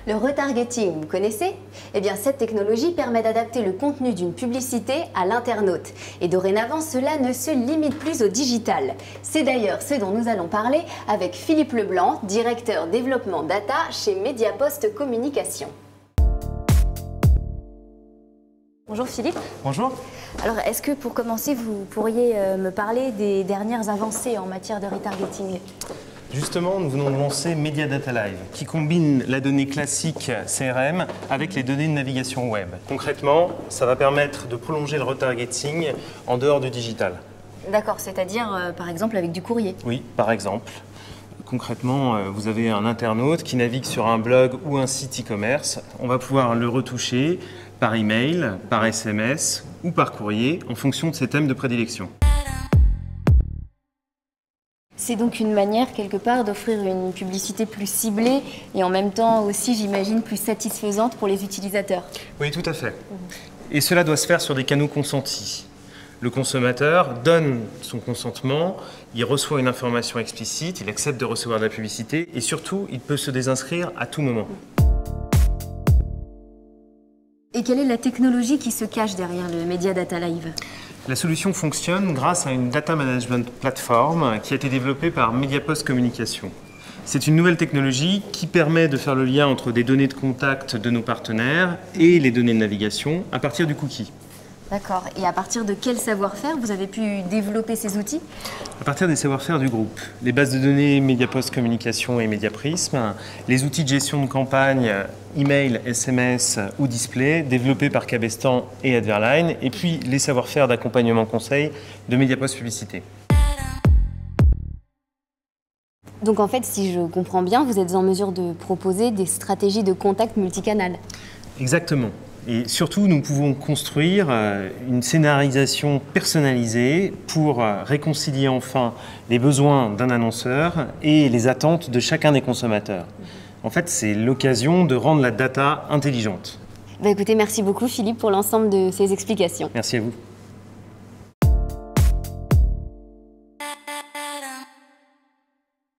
Le retargeting, vous connaissez? Eh bien, cette technologie permet d'adapter le contenu d'une publicité à l'internaute. Et dorénavant, cela ne se limite plus au digital. C'est d'ailleurs ce dont nous allons parler avec Philippe Leblanc, directeur développement data chez Mediapost Communication. Bonjour Philippe. Bonjour. Alors, est-ce que pour commencer, vous pourriez me parler des dernières avancées en matière de retargeting? Justement, nous venons de lancer Media Data Live, qui combine la donnée classique CRM avec les données de navigation web. Concrètement, ça va permettre de prolonger le retargeting en dehors du digital. D'accord, c'est-à-dire par exemple avec du courrier? Oui, par exemple. Concrètement, vous avez un internaute qui navigue sur un blog ou un site e-commerce. On va pouvoir le retoucher par email, par SMS ou par courrier en fonction de ses thèmes de prédilection. C'est donc une manière, quelque part, d'offrir une publicité plus ciblée et en même temps aussi, j'imagine, plus satisfaisante pour les utilisateurs. Oui, tout à fait. Et cela doit se faire sur des canaux consentis. Le consommateur donne son consentement, il reçoit une information explicite, il accepte de recevoir de la publicité et surtout, il peut se désinscrire à tout moment. Et quelle est la technologie qui se cache derrière le Media Data Live? La solution fonctionne grâce à une data management platform qui a été développée par Mediapost Communication. C'est une nouvelle technologie qui permet de faire le lien entre des données de contact de nos partenaires et les données de navigation à partir du cookie. D'accord. Et à partir de quel savoir-faire vous avez pu développer ces outils? À partir des savoir-faire du groupe. Les bases de données Mediapost Communication et Mediaprism, les outils de gestion de campagne, email, SMS ou display développés par Cabestan et Adverline, et puis les savoir-faire d'accompagnement conseil de Mediapost Publicité. Donc en fait, si je comprends bien, vous êtes en mesure de proposer des stratégies de contact multicanal. Exactement. Et surtout, nous pouvons construire une scénarisation personnalisée pour réconcilier enfin les besoins d'un annonceur et les attentes de chacun des consommateurs. En fait, c'est l'occasion de rendre la data intelligente. Écoutez, merci beaucoup Philippe pour l'ensemble de ces explications. Merci à vous.